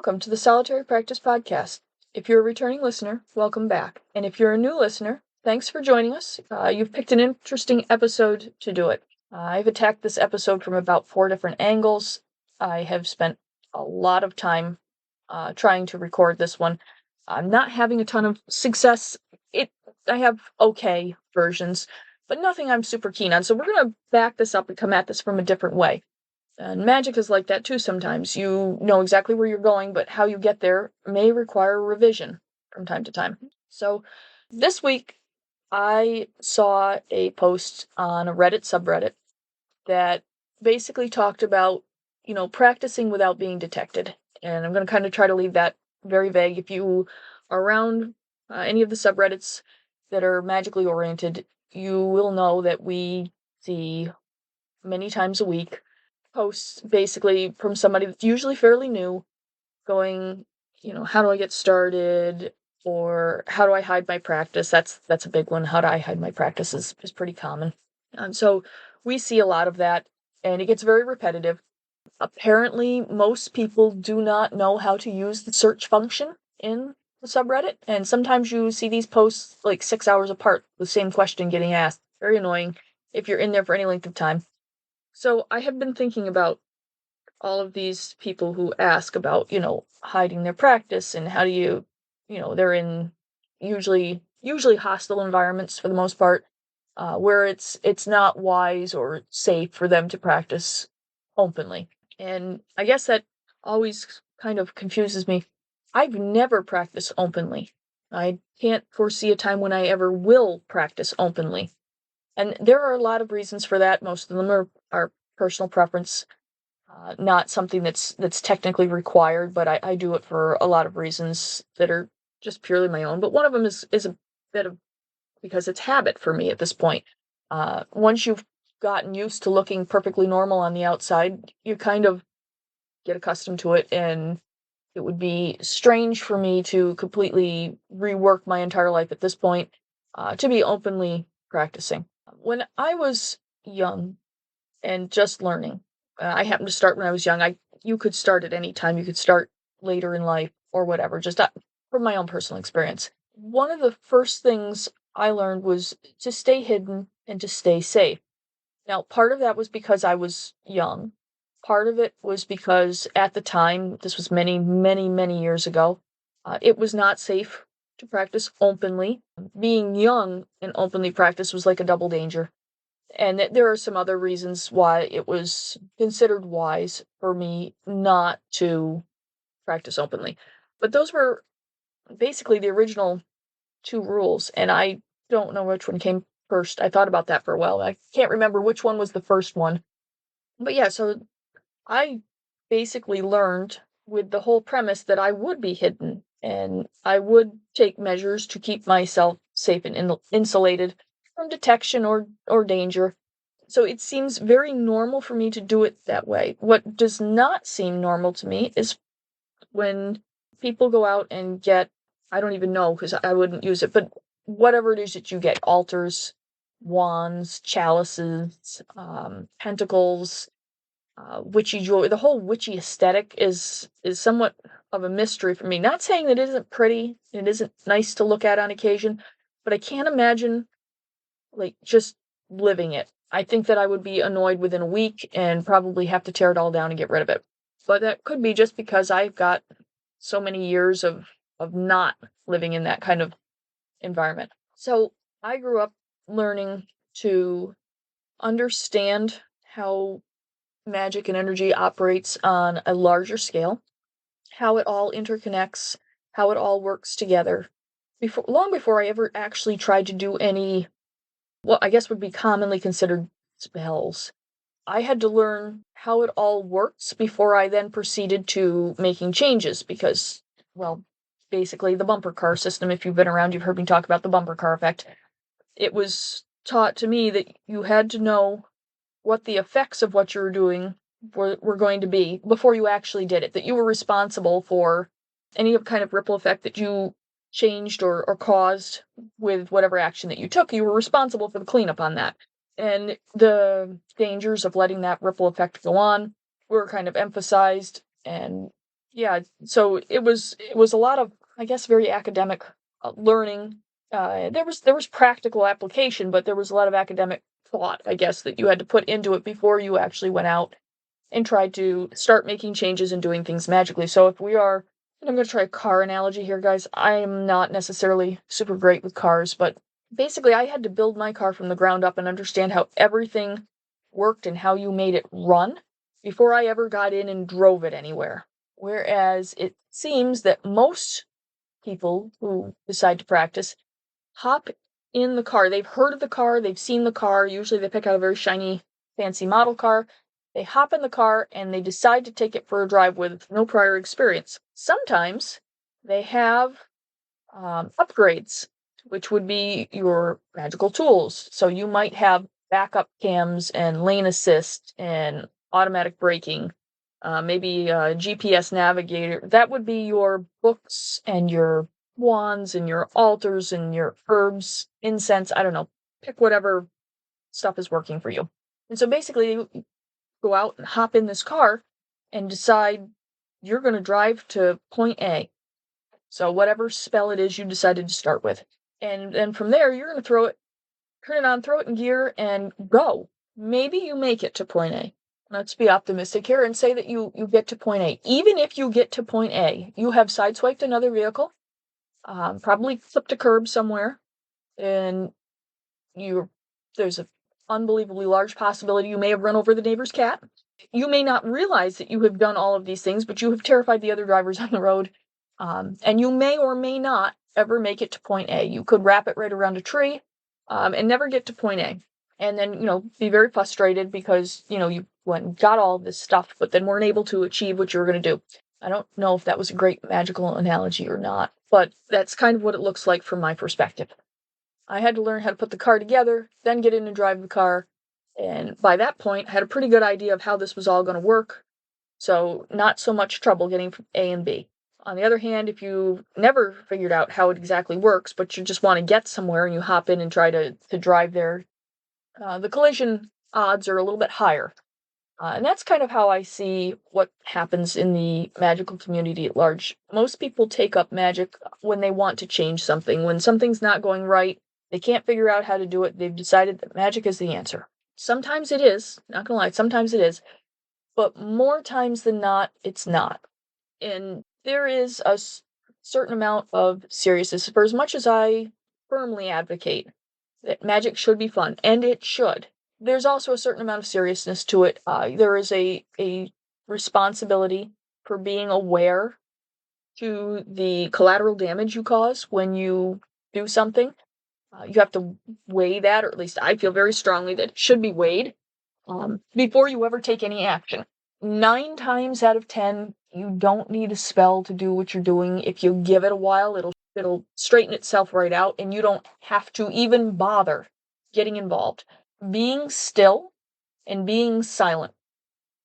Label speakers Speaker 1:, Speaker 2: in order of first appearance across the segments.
Speaker 1: welcome to the Solitary Practice Podcast. If you're a returning listener, welcome back. And if you're a new listener, thanks for joining us. You've picked an interesting episode to do it. I've attacked this episode from about 4 different angles. I have spent a lot of time trying to record this one. I'm not having a ton of success. I have okay versions, but nothing I'm super keen on. So we're going to back this up and come at this from a different way. And magic is like that too sometimes. You know exactly where you're going, but how you get there may require revision from time to time. So this week, I saw a post on a Reddit subreddit that basically talked about, practicing without being detected. And I'm going to kind of try to leave that very vague. If you are around any of the subreddits that are magically oriented, you will know that we see many times a week posts basically from somebody that's usually fairly new going, how do I get started? Or how do I hide my practice? That's a big one. How do I hide my practice is pretty common. So we see a lot of that, and it gets very repetitive. Apparently, most people do not know how to use the search function in the subreddit, and sometimes you see these posts like 6 hours apart, the same question getting asked. Very annoying if you're in there for any length of time. So I have been thinking about all of these people who ask about, hiding their practice and how do you, they're in usually hostile environments for the most part, where it's not wise or safe for them to practice openly. And I guess that always kind of confuses me. I've never practiced openly. I can't foresee a time when I ever will practice openly. And there are a lot of reasons for that. Most of them are personal preference, not something that's technically required, but I do it for a lot of reasons that are just purely my own. But one of them is a bit of because it's habit for me at this point. Once you've gotten used to looking perfectly normal on the outside, you kind of get accustomed to it, and it would be strange for me to completely rework my entire life at this point to be openly practicing. When I was young and just learning, I happened to start when I was young. You could start at any time. You could start later in life or whatever, just from my own personal experience. One of the first things I learned was to stay hidden and to stay safe. Now, part of that was because I was young. Part of it was because at the time, this was many, many, many years ago, it was not safe to practice openly. Being young and openly practice was like a double danger. And there are some other reasons why it was considered wise for me not to practice openly. But those were basically the original 2 rules, and I don't know which one came first. I thought about that for a while. I can't remember which one was the first one. But yeah, so I basically learned with the whole premise that I would be hidden, and I would take measures to keep myself safe and insulated from detection or danger. So it seems very normal for me to do it that way. What does not seem normal to me is when people go out and get, I don't even know because I wouldn't use it, but whatever it is that you get, altars, wands, chalices, pentacles, witchy jewelry. The whole witchy aesthetic is somewhat of a mystery for me. Not saying that it isn't pretty, it isn't nice to look at on occasion, but I can't imagine just living it. I think that I would be annoyed within a week and probably have to tear it all down and get rid of it. But that could be just because I've got so many years of not living in that kind of environment. So I grew up learning to understand how magic and energy operates on a larger scale, how it all interconnects, how it all works together. Long before I ever actually tried to do any, what I guess would be commonly considered spells. I had to learn how it all works before I then proceeded to making changes because, well, basically the bumper car system, if you've been around, you've heard me talk about the bumper car effect. It was taught to me that you had to know what the effects of what you were doing were going to be before you actually did it, that you were responsible for any kind of ripple effect that you changed or caused with whatever action that you took. You were responsible for the cleanup on that. And the dangers of letting that ripple effect go on were kind of emphasized, and Yeah, so it was a lot of, I guess, very academic learning. There was practical application, but there was a lot of academic thought, I guess, that you had to put into it before you actually went out and tried to start making changes and doing things magically. So if we are, and I'm going to try a car analogy here, guys. I'm not necessarily super great with cars, but basically I had to build my car from the ground up and understand how everything worked and how you made it run before I ever got in and drove it anywhere. Whereas it seems that most people who decide to practice hop in the car. They've heard of the car, they've seen the car. Usually they pick out a very shiny, fancy model car. They hop in the car and they decide to take it for a drive with no prior experience. Sometimes they have upgrades, which would be your magical tools. So you might have backup cams and lane assist and automatic braking, maybe a GPS navigator. That would be your books and your wands and your altars and your herbs, incense. I don't know. Pick whatever stuff is working for you. And so basically, you go out and hop in this car and decide you're going to drive to point A. So whatever spell it is you decided to start with. And then from there, you're going to turn it on, throw it in gear, and go. Maybe you make it to point A. Let's be optimistic here and say that you get to point A. Even if you get to point A, you have sideswiped another vehicle, probably clipped a curb somewhere, and there's an unbelievably large possibility you may have run over the neighbor's cat. You may not realize that you have done all of these things, but you have terrified the other drivers on the road. And you may or may not ever make it to point A. You could wrap it right around a tree and never get to point A. And then, be very frustrated because, you went and got all this stuff, but then weren't able to achieve what you were going to do. I don't know if that was a great magical analogy or not, but that's kind of what it looks like from my perspective. I had to learn how to put the car together, then get in and drive the car. And by that point, I had a pretty good idea of how this was all going to work. So not so much trouble getting from A and B. On the other hand, if you never figured out how it exactly works, but you just want to get somewhere and you hop in and try to drive there, the collision odds are a little bit higher. And that's kind of how I see what happens in the magical community at large. Most people take up magic when they want to change something. When something's not going right, they can't figure out how to do it, they've decided that magic is the answer. Sometimes it is, not gonna lie, sometimes it is, but more times than not, it's not. And there is a certain amount of seriousness. For as much as I firmly advocate that magic should be fun, and it should, there's also a certain amount of seriousness to it. There is a responsibility for being aware to the collateral damage you cause when you do something. You have to weigh that, or at least I feel very strongly that it should be weighed before you ever take any action. 9 times out of 10, you don't need a spell to do what you're doing. If you give it a while, it'll straighten itself right out, and you don't have to even bother getting involved. Being still and being silent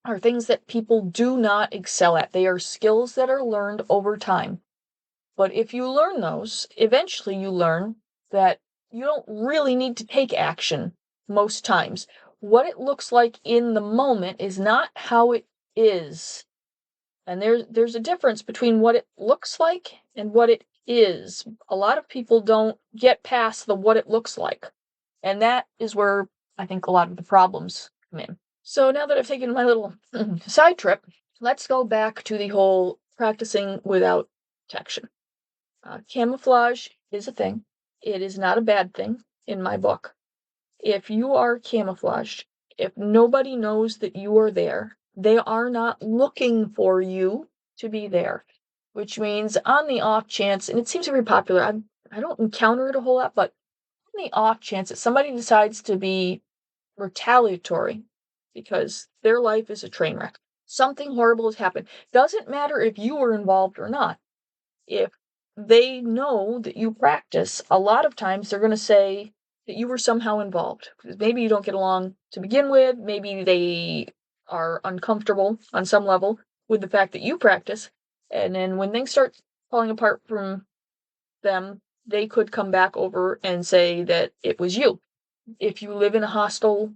Speaker 1: are things that people do not excel at. They are skills that are learned over time. But if you learn those, eventually you learn that you don't really need to take action most times. What it looks like in the moment is not how it is. And there's a difference between what it looks like and what it is. A lot of people don't get past the what it looks like. And that is where I think a lot of the problems come in. So now that I've taken my little side trip, let's go back to the whole practicing without protection. Camouflage is a thing. It is not a bad thing in my book. If you are camouflaged, if nobody knows that you are there, they are not looking for you to be there. Which means on the off chance, and it seems very popular, I don't encounter it a whole lot, but on the off chance that somebody decides to be retaliatory because their life is a train wreck, something horrible has happened. Doesn't matter if you were involved or not. If they know that you practice, a lot of times they're going to say that you were somehow involved. Maybe you don't get along to begin with. Maybe they are uncomfortable on some level with the fact that you practice. And then when things start falling apart from them, they could come back over and say that it was you. If you live in a hostile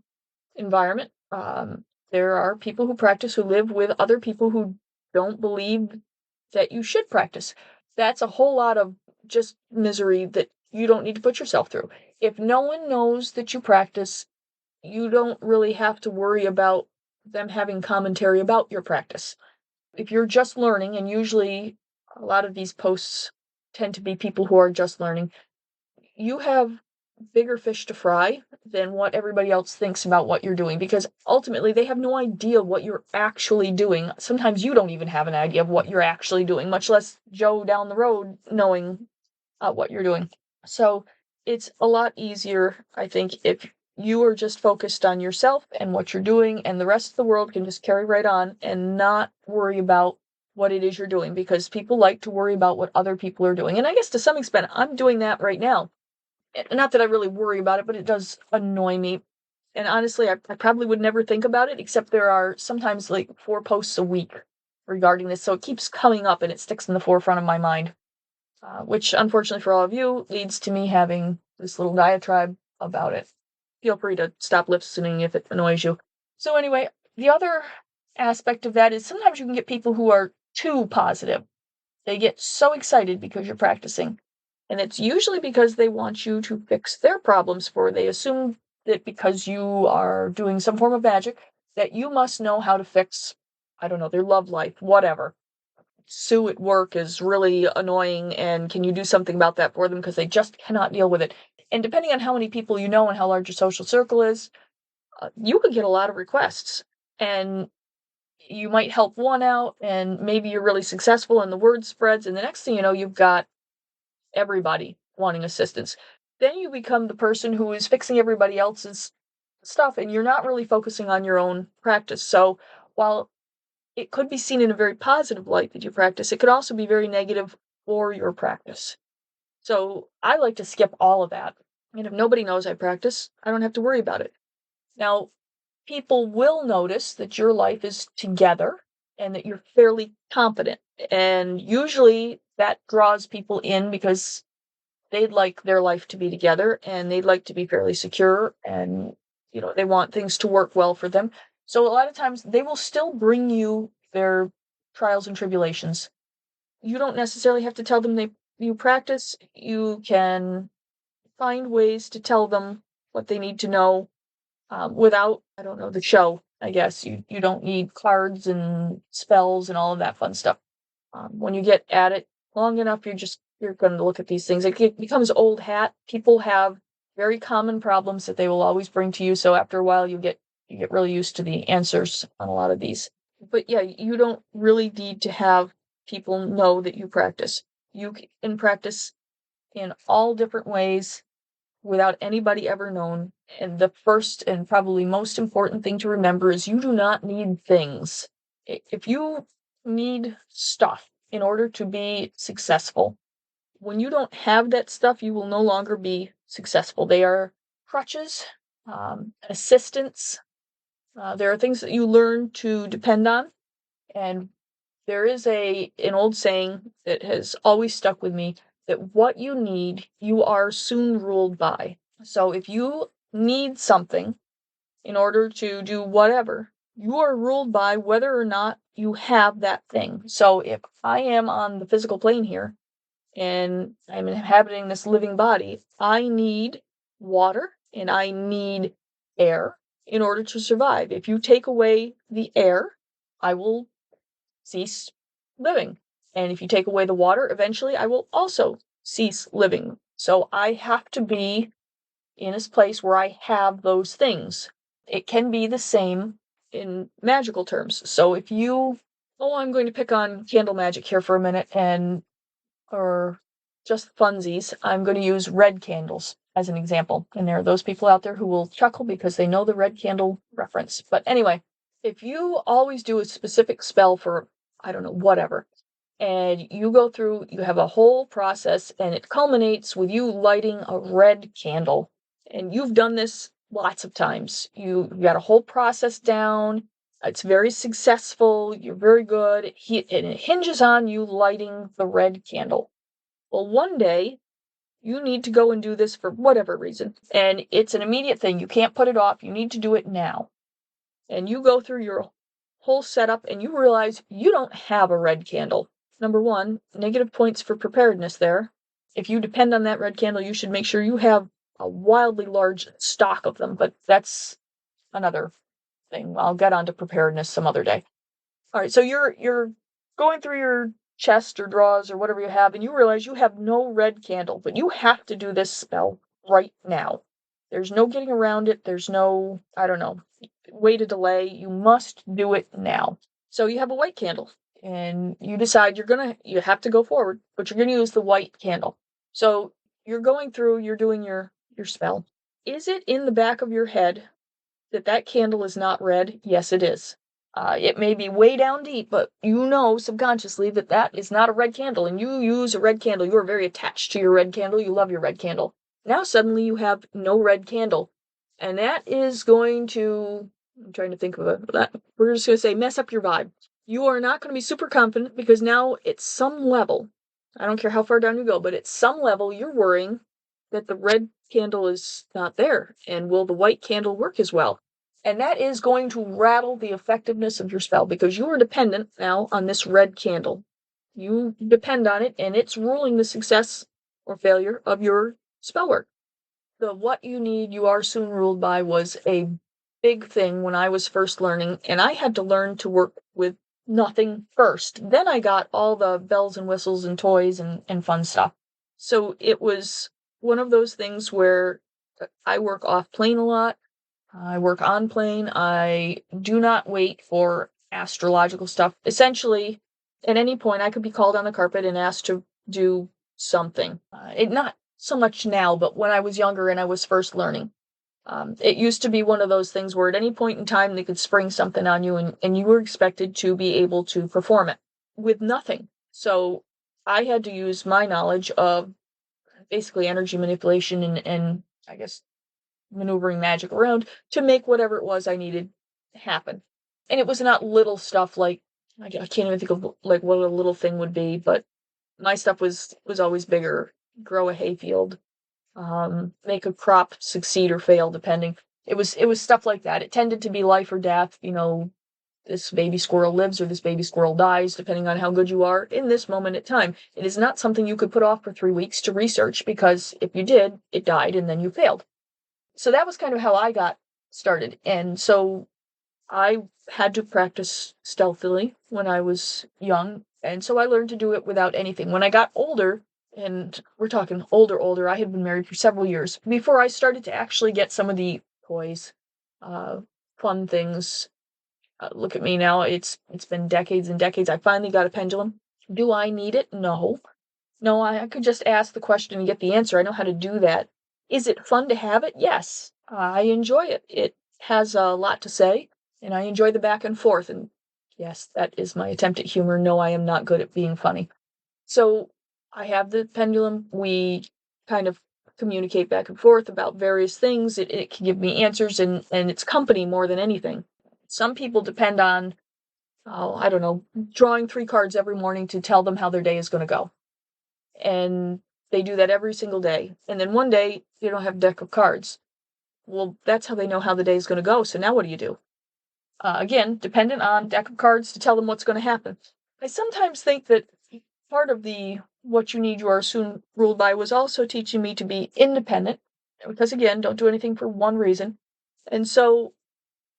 Speaker 1: environment, there are people who practice who live with other people who don't believe that you should practice. That's a whole lot of just misery that you don't need to put yourself through. If no one knows that you practice, you don't really have to worry about them having commentary about your practice. If you're just learning, and usually a lot of these posts tend to be people who are just learning, you have bigger fish to fry than what everybody else thinks about what you're doing, because ultimately they have no idea what you're actually doing. Sometimes you don't even have an idea of what you're actually doing, much less Joe down the road knowing what you're doing. So it's a lot easier, I think, if you are just focused on yourself and what you're doing, and the rest of the world can just carry right on and not worry about what it is you're doing, because people like to worry about what other people are doing. And I guess to some extent, I'm doing that right now. Not that I really worry about it, but it does annoy me. And honestly, I probably would never think about it, except there are sometimes like 4 posts a week regarding this. So it keeps coming up and it sticks in the forefront of my mind, which unfortunately for all of you leads to me having this little diatribe about it. Feel free to stop listening if it annoys you. So anyway, the other aspect of that is sometimes you can get people who are too positive. They get so excited because you're practicing. And it's usually because they want you to fix their problems for. They assume that because you are doing some form of magic, that you must know how to fix, I don't know, their love life, whatever. Sue at work is really annoying, and can you do something about that for them because they just cannot deal with it? And depending on how many people you know and how large your social circle is, you could get a lot of requests. And you might help one out, and maybe you're really successful and the word spreads, and the next thing you know, you've got everybody wanting assistance. Then you become the person who is fixing everybody else's stuff, and you're not really focusing on your own practice. So while it could be seen in a very positive light that you practice, it could also be very negative for your practice. So I like to skip all of that. And if nobody knows I practice, I don't have to worry about it. Now, people will notice that your life is together and that you're fairly competent. And usually that draws people in because they'd like their life to be together and they'd like to be fairly secure, and they want things to work well for them. So a lot of times they will still bring you their trials and tribulations. You don't necessarily have to tell them you practice. You can find ways to tell them what they need to know, without, I don't know, the show. I guess you don't need cards and spells and all of that fun stuff. When you get at it long enough, you're going to look at these things. It becomes old hat. People have very common problems that they will always bring to you. So after a while, you get really used to the answers on a lot of these. But yeah, you don't really need to have people know that you practice. You can practice in all different ways without anybody ever knowing. And the first and probably most important thing to remember is you do not need things. If you need stuff in order to be successful, when you don't have that stuff, you will no longer be successful. They are crutches, assistance. There are things that you learn to depend on. And there is an old saying that has always stuck with me, that what you need, you are soon ruled by. So if you need something in order to do whatever, you are ruled by whether or not you have that thing. So if I am on the physical plane here and I'm inhabiting this living body, I need water and I need air in order to survive. If you take away the air, I will cease living. And if you take away the water, eventually I will also cease living. So I have to be in a place where I have those things. It can be the same in magical terms. So if I'm going to pick on candle magic here for a minute, or just funsies, I'm going to use red candles as an example. And there are those people out there who will chuckle because they know the red candle reference. But anyway, if you always do a specific spell for, I don't know, whatever, and you go through, you have a whole process, and it culminates with you lighting a red candle. And you've done this lots of times. You got a whole process down. It's very successful. You're very good. And it hinges on you lighting the red candle. Well, one day, you need to go and do this for whatever reason. And it's an immediate thing. You can't put it off. You need to do it now. And you go through your whole setup and you realize you don't have a red candle. number one, negative points for preparedness there. If you depend on that red candle, you should make sure you have a wildly large stock of them, but that's another thing. I'll get onto preparedness some other day. All right, so you're going through your chest or drawers or whatever you have, and you realize you have no red candle, but you have to do this spell right now. There's no getting around it. There's no, I don't know, way to delay. You must do it now. So you have a white candle, and you decide you have to go forward, but you're gonna use the white candle. So you're going through, you're doing your spell. Is it in the back of your head that candle is not red? Yes, it is. It may be way down deep, but you know subconsciously that is not a red candle, and you use a red candle. You are very attached to your red candle. You love your red candle. Now suddenly you have no red candle, and that is going to, I'm trying to think of that. We're just going to say mess up your vibe. You are not going to be super confident because now at some level, I don't care how far down you go, but at some level you're worrying that the red candle is not there, and will the white candle work as well? And that is going to rattle the effectiveness of your spell because you are dependent now on this red candle. You depend on it, and it's ruling the success or failure of your spell work. The what you need, you are soon ruled by was a big thing when I was first learning, and I had to learn to work with nothing first. Then I got all the bells and whistles and toys and fun stuff. So it was one of those things where I work off plane a lot. I work on plane. I do not wait for astrological stuff. Essentially, at any point, I could be called on the carpet and asked to do something. Not so much now, but when I was younger and I was first learning. It used to be one of those things where at any point in time they could spring something on you and you were expected to be able to perform it with nothing. So I had to use my knowledge of basically energy manipulation and I guess maneuvering magic around to make whatever it was I needed happen. And it was not little stuff like I can't even think of like what a little thing would be, but my stuff was always bigger. Grow a hayfield, make a crop succeed or fail, depending. It was stuff like that. It tended to be life or death. This baby squirrel lives or this baby squirrel dies, depending on how good you are in this moment in time. It is not something you could put off for 3 weeks to research because if you did, it died and then you failed. So that was kind of how I got started. And so I had to practice stealthily when I was young. And so I learned to do it without anything. When I got older, and we're talking older, I had been married for several years before I started to actually get some of the toys, fun things. Look at me now. It's been decades and decades. I finally got a pendulum. Do I need it? No. No, I could just ask the question and get the answer. I know how to do that. Is it fun to have it? Yes. I enjoy it. It has a lot to say, and I enjoy the back and forth. And yes, that is my attempt at humor. No, I am not good at being funny. So I have the pendulum. We kind of communicate back and forth about various things. It can give me answers and it's company more than anything. Some people depend on, I don't know, drawing 3 cards every morning to tell them how their day is going to go. And they do that every single day. And then one day, they don't have a deck of cards. Well, that's how they know how the day is going to go. So now what do you do? Again, dependent on deck of cards to tell them what's going to happen. I sometimes think that part of the what you need, you are soon ruled by was also teaching me to be independent. Because again, don't do anything for one reason. And so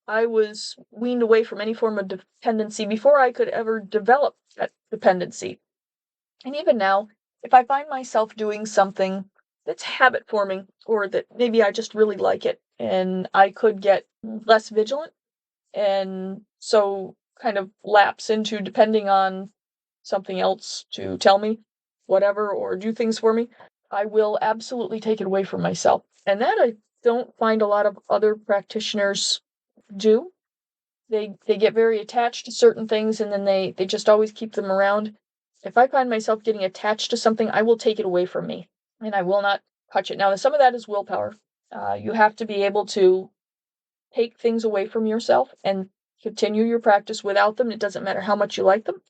Speaker 1: I was weaned away from any form of dependency before I could ever develop that dependency. And even now, if I find myself doing something that's habit forming or that maybe I just really like it and I could get less vigilant and so kind of lapse into depending on something else to tell me whatever or do things for me, I will absolutely take it away from myself. And that I don't find a lot of other practitioners do. They get very attached to certain things and then they just always keep them around. If I find myself getting attached to something, I will take it away from me and I will not touch it. Now, some of that is willpower. You have to be able to take things away from yourself and continue your practice without them. It doesn't matter how much you like them.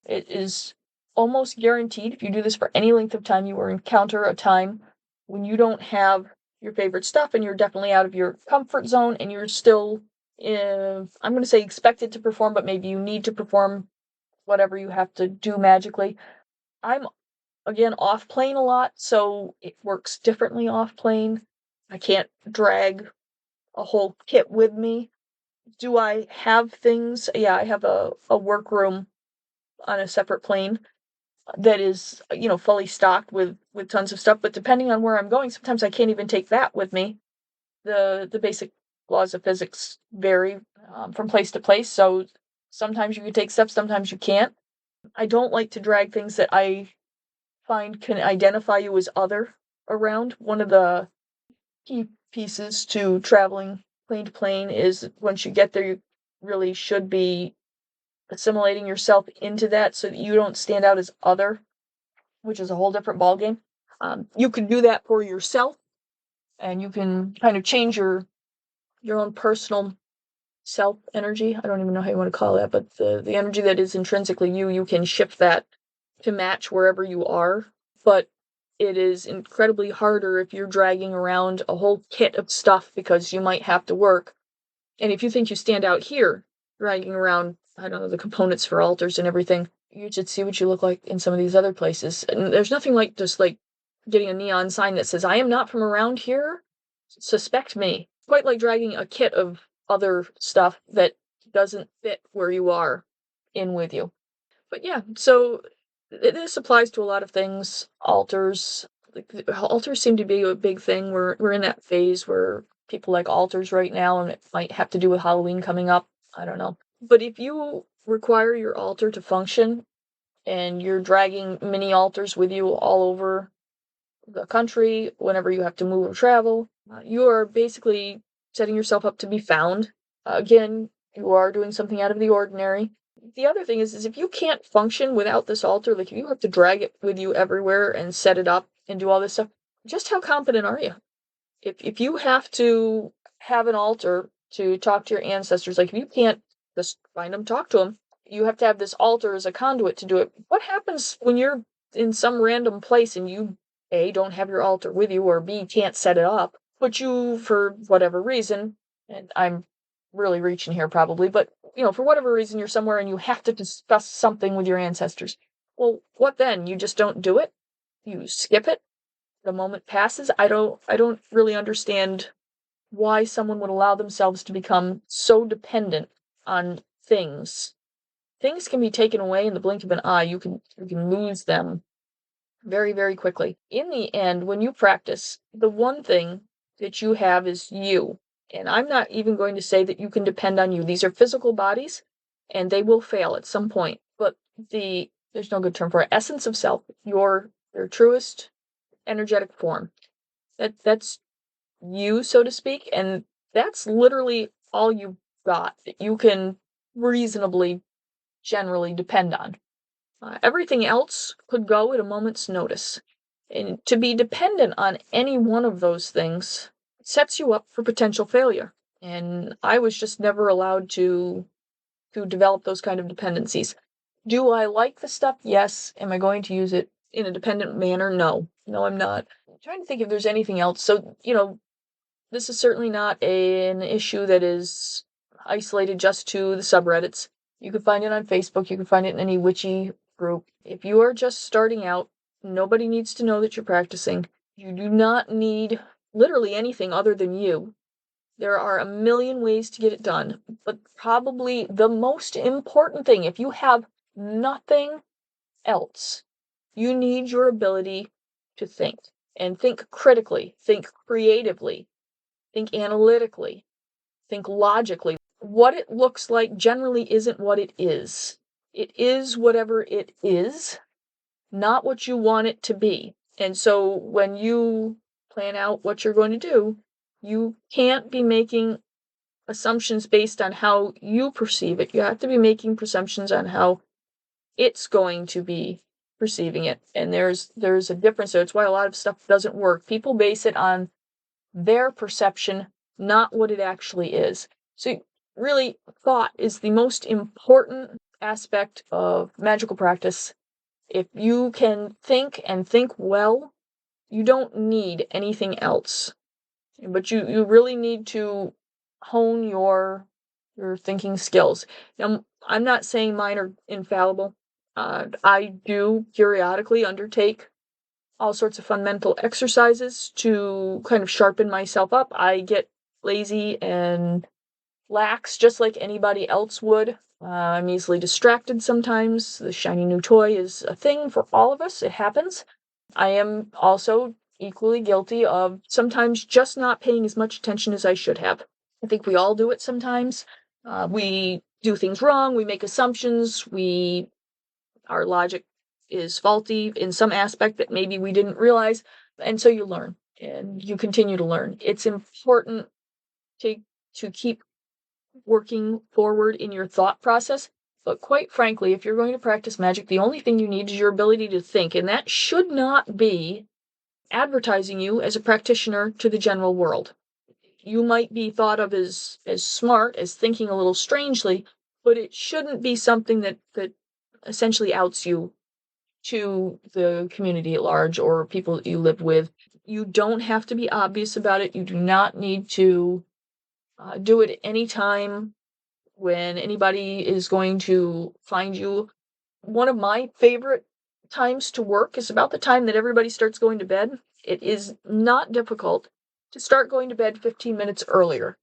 Speaker 1: It is almost guaranteed if you do this for any length of time, you will encounter a time when you don't have your favorite stuff and you're definitely out of your comfort zone and you're still, I'm going to say expected to perform, but maybe you need to perform whatever you have to do magically. I'm, again, off plane a lot, so it works differently off plane. I can't drag a whole kit with me. Do I have things? Yeah, I have a workroom on a separate plane that is, fully stocked with tons of stuff, but depending on where I'm going, sometimes I can't even take that with me. The basic laws of physics vary from place to place, so sometimes you can take stuff, sometimes you can't. I don't like to drag things that I find can identify you as other around. One of the key pieces to traveling plane to plane is once you get there, you really should be assimilating yourself into that so that you don't stand out as other, which is a whole different ballgame. You can do that for yourself, and you can kind of change your own personal self energy. I don't even know how you want to call that, but the energy that is intrinsically you can shift that to match wherever you are. But it is incredibly harder if you're dragging around a whole kit of stuff because you might have to work. And if you think you stand out here, dragging around, I don't know, the components for altars and everything, you should see what you look like in some of these other places. And there's nothing like just like getting a neon sign that says, I am not from around here, suspect me. Quite like dragging a kit of other stuff that doesn't fit where you are in with you. But yeah, so this applies to a lot of things. Altars, altars seem to be a big thing. We're in that phase where people like altars right now, and it might have to do with Halloween coming up. I don't know. But if you require your altar to function, and you're dragging mini altars with you all over the country whenever you have to move or travel, you are basically setting yourself up to be found. Again, you are doing something out of the ordinary. The other thing is if you can't function without this altar, like if you have to drag it with you everywhere and set it up and do all this stuff, just how competent are you? If you have to have an altar to talk to your ancestors, like if you can't just find them, talk to them, you have to have this altar as a conduit to do it. What happens when you're in some random place and you, A, don't have your altar with you, or B, can't set it up, but you, for whatever reason, and I'm really reaching here probably, but, for whatever reason, you're somewhere and you have to discuss something with your ancestors. Well, what then? You just don't do it? You skip it? The moment passes? I don't really understand why someone would allow themselves to become so dependent on things. Things can be taken away in the blink of an eye. You can lose them very, very quickly. In the end, when you practice, the one thing that you have is you. And I'm not even going to say that you can depend on you. These are physical bodies, and they will fail at some point. But there's no good term for it, essence of self, your truest energetic form. That's you, so to speak, and that's literally all you've got that you can reasonably, generally depend on. Everything else could go at a moment's notice. And to be dependent on any one of those things sets you up for potential failure. And I was just never allowed to develop those kind of dependencies. Do I like the stuff? Yes. Am I going to use it in a dependent manner? No. No, I'm not. I'm trying to think if there's anything else. So, this is certainly not an issue that is isolated just to the subreddits. You can find it on Facebook. You can find it in any witchy group. If you are just starting out, nobody needs to know that you're practicing. You do not need literally anything other than you. There are a million ways to get it done, but probably the most important thing, if you have nothing else, you need your ability to think, and think critically, think creatively, think analytically, think logically. What it looks like generally isn't what it is. It is whatever it is, not what you want it to be. And so when you plan out what you're going to do, you can't be making assumptions based on how you perceive it. You have to be making presumptions on how it's going to be perceiving it. And there's a difference there. It's why a lot of stuff doesn't work. People base it on their perception, not what it actually is. So really, thought is the most important aspect of magical practice. If you can think and think well, you don't need anything else. But you really need to hone your your thinking skills. Now, I'm not saying mine are infallible. I do periodically undertake all sorts of fun mental exercises to kind of sharpen myself up. I get lazy and lax just like anybody else would. I'm easily distracted sometimes. The shiny new toy is a thing for all of us. It happens. I am also equally guilty of sometimes just not paying as much attention as I should have. I think we all do it sometimes. We do things wrong, we make assumptions, our logic is faulty in some aspect that maybe we didn't realize, and so you learn and you continue to learn. It's important to keep working forward in your thought process. But quite frankly, if you're going to practice magic, the only thing you need is your ability to think, and that should not be advertising you as a practitioner to the general world. You might be thought of as smart, as thinking a little strangely, but it shouldn't be something that essentially outs you to the community at large or people that you live with. You don't have to be obvious about it. You do not need to do it any time when anybody is going to find you. One of my favorite times to work is about the time that everybody starts going to bed. It is not difficult to start going to bed 15 minutes earlier.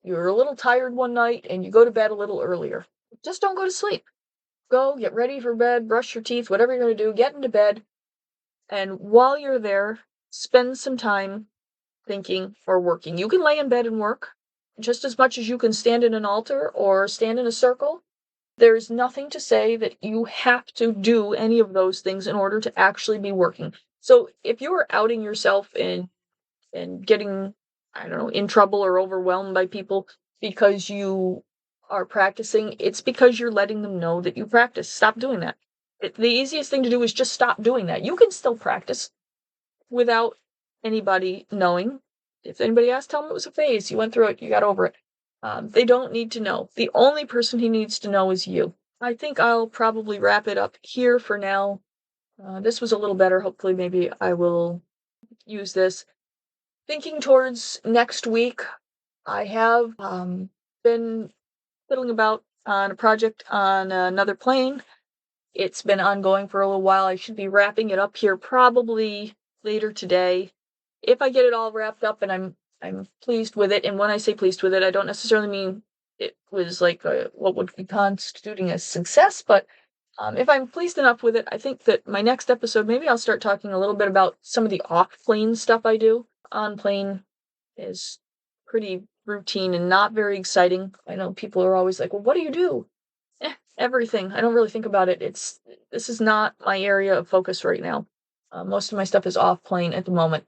Speaker 1: You're a little tired one night and you go to bed a little earlier. Just don't go to sleep. Go, get ready for bed, brush your teeth, whatever you're going to do, get into bed. And while you're there, spend some time thinking or working. You can lay in bed and work just as much as you can stand in an altar or stand in a circle. There's nothing to say that you have to do any of those things in order to actually be working. So if you're outing yourself and getting, I don't know, in trouble or overwhelmed by people because you are practicing, it's because you're letting them know that you practice. Stop doing that. The easiest thing to do is just stop doing that. You can still practice without anybody knowing. If anybody asks, tell them it was a phase. You went through it. You got over it. They don't need to know. The only person he needs to know is you. I think I'll probably wrap it up here for now. This was a little better. Hopefully, maybe I will use this. Thinking towards next week, I have been fiddling about on a project on another plane. It's been ongoing for a little while. I should be wrapping it up here probably later today. If I get it all wrapped up and I'm pleased with it, and when I say pleased with it, I don't necessarily mean it was like what would be constituting a success, but if I'm pleased enough with it, I think that my next episode, maybe I'll start talking a little bit about some of the off-plane stuff I do. On-plane is pretty routine and not very exciting. I know people are always like, well, what do you do? Everything. I don't really think about it. This is not my area of focus right now. Most of my stuff is off-plane at the moment.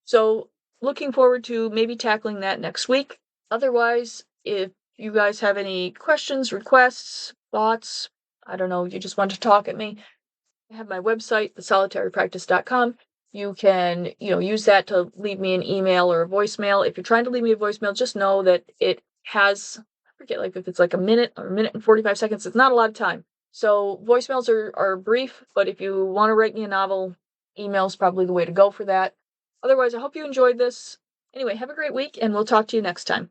Speaker 1: So looking forward to maybe tackling that next week. Otherwise, if you guys have any questions, requests, thoughts, I don't know, you just want to talk at me, I have my website, thesolitarypractice.com. You can, use that to leave me an email or a voicemail. If you're trying to leave me a voicemail, just know that it has, I forget, like if it's like a minute or a minute and 45 seconds, it's not a lot of time. So voicemails are brief, but if you want to write me a novel, email's probably the way to go for that. Otherwise, I hope you enjoyed this. Anyway, have a great week, and we'll talk to you next time.